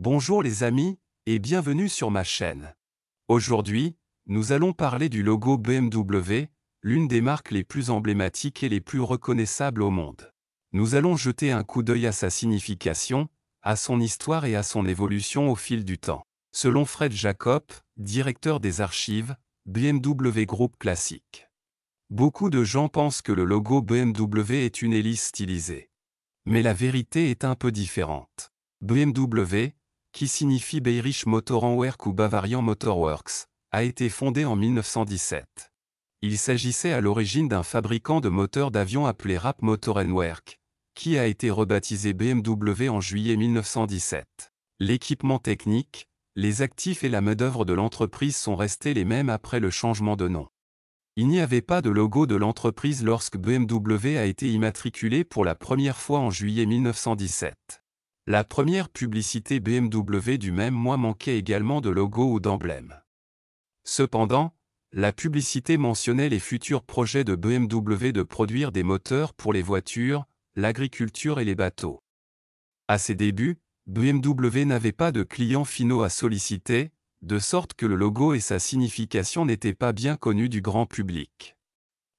Bonjour les amis, et bienvenue sur ma chaîne. Aujourd'hui, nous allons parler du logo BMW, l'une des marques les plus emblématiques et les plus reconnaissables au monde. Nous allons jeter un coup d'œil à sa signification, à son histoire et à son évolution au fil du temps. Selon Fred Jacob, directeur des archives, BMW Group classique. Beaucoup de gens pensent que le logo BMW est une hélice stylisée. Mais la vérité est un peu différente. BMW, qui signifie Bayerische Motorenwerk ou Bavarian Motorworks, a été fondé en 1917. Il s'agissait à l'origine d'un fabricant de moteurs d'avion appelé Rapp Motorenwerk, qui a été rebaptisé BMW en juillet 1917. L'équipement technique, les actifs et la main-d'œuvre de l'entreprise sont restés les mêmes après le changement de nom. Il n'y avait pas de logo de l'entreprise lorsque BMW a été immatriculé pour la première fois en juillet 1917. La première publicité BMW du même mois manquait également de logo ou d'emblème. Cependant, la publicité mentionnait les futurs projets de BMW de produire des moteurs pour les voitures, l'agriculture et les bateaux. À ses débuts, BMW n'avait pas de clients finaux à solliciter, de sorte que le logo et sa signification n'étaient pas bien connus du grand public.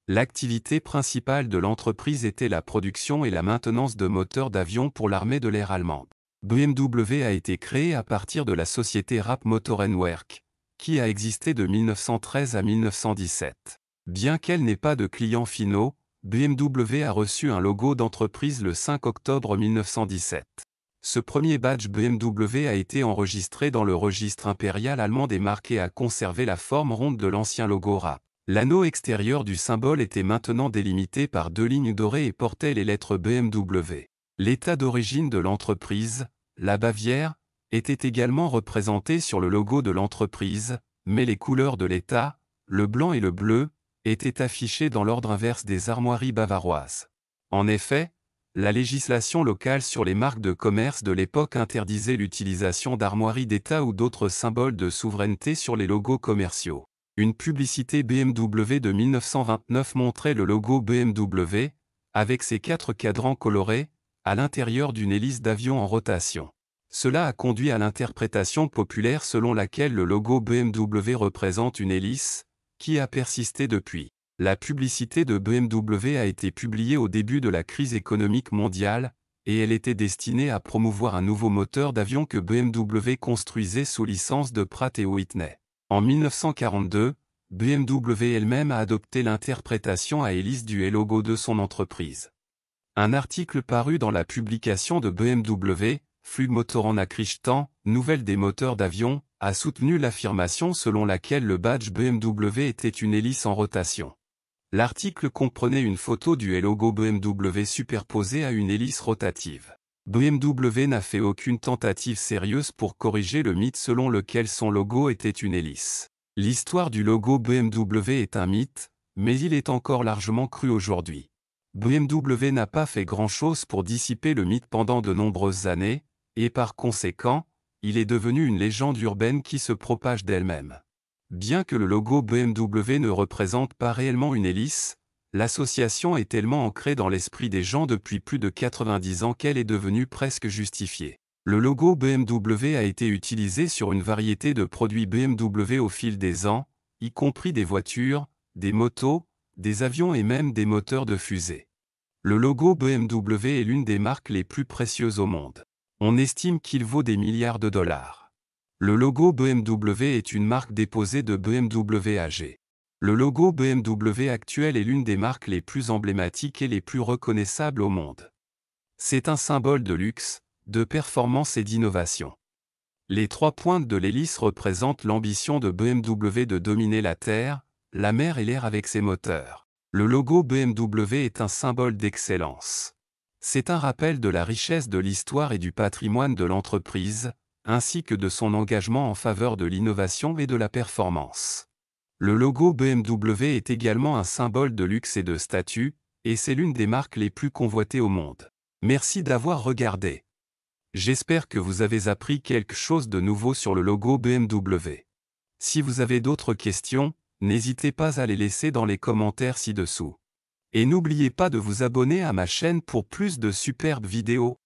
L'activité principale de l'entreprise était la production et la maintenance de moteurs d'avion pour l'armée de l'air allemande. BMW a été créé à partir de la société Rapp Motorenwerk, qui a existé de 1913 à 1917. Bien qu'elle n'ait pas de clients finaux, BMW a reçu un logo d'entreprise le 5 octobre 1917. Ce premier badge BMW a été enregistré dans le registre impérial allemand des marques et a conservé la forme ronde de l'ancien logo Rapp. L'anneau extérieur du symbole était maintenant délimité par deux lignes dorées et portait les lettres BMW. L'état d'origine de l'entreprise, la Bavière, était également représenté sur le logo de l'entreprise, mais les couleurs de l'État, le blanc et le bleu, étaient affichées dans l'ordre inverse des armoiries bavaroises. En effet, la législation locale sur les marques de commerce de l'époque interdisait l'utilisation d'armoiries d'État ou d'autres symboles de souveraineté sur les logos commerciaux. Une publicité BMW de 1929 montrait le logo BMW, avec ses 4 cadrans colorés, à l'intérieur d'une hélice d'avion en rotation. Cela a conduit à l'interprétation populaire selon laquelle le logo BMW représente une hélice, qui a persisté depuis. La publicité de BMW a été publiée au début de la crise économique mondiale, et elle était destinée à promouvoir un nouveau moteur d'avion que BMW construisait sous licence de Pratt & Whitney. En 1942, BMW elle-même a adopté l'interprétation à hélice du logo de son entreprise. Un article paru dans la publication de BMW, Flugmotoren Nachrichten, Nouvelle des moteurs d'avion, a soutenu l'affirmation selon laquelle le badge BMW était une hélice en rotation. L'article comprenait une photo du logo BMW superposé à une hélice rotative. BMW n'a fait aucune tentative sérieuse pour corriger le mythe selon lequel son logo était une hélice. L'histoire du logo BMW est un mythe, mais il est encore largement cru aujourd'hui. BMW n'a pas fait grand-chose pour dissiper le mythe pendant de nombreuses années, et par conséquent, il est devenu une légende urbaine qui se propage d'elle-même. Bien que le logo BMW ne représente pas réellement une hélice, l'association est tellement ancrée dans l'esprit des gens depuis plus de 90 ans qu'elle est devenue presque justifiée. Le logo BMW a été utilisé sur une variété de produits BMW au fil des ans, y compris des voitures, des motos, des avions et même des moteurs de fusée. Le logo BMW est l'une des marques les plus précieuses au monde. On estime qu'il vaut des milliards de dollars. Le logo BMW est une marque déposée de BMW AG. Le logo BMW actuel est l'une des marques les plus emblématiques et les plus reconnaissables au monde. C'est un symbole de luxe, de performance et d'innovation. Les 3 pointes de l'hélice représentent l'ambition de BMW de dominer la terre, la mer et l'air avec ses moteurs. Le logo BMW est un symbole d'excellence. C'est un rappel de la richesse de l'histoire et du patrimoine de l'entreprise, ainsi que de son engagement en faveur de l'innovation et de la performance. Le logo BMW est également un symbole de luxe et de statut, et c'est l'une des marques les plus convoitées au monde. Merci d'avoir regardé. J'espère que vous avez appris quelque chose de nouveau sur le logo BMW. Si vous avez d'autres questions, n'hésitez pas à les laisser dans les commentaires ci-dessous. Et n'oubliez pas de vous abonner à ma chaîne pour plus de superbes vidéos.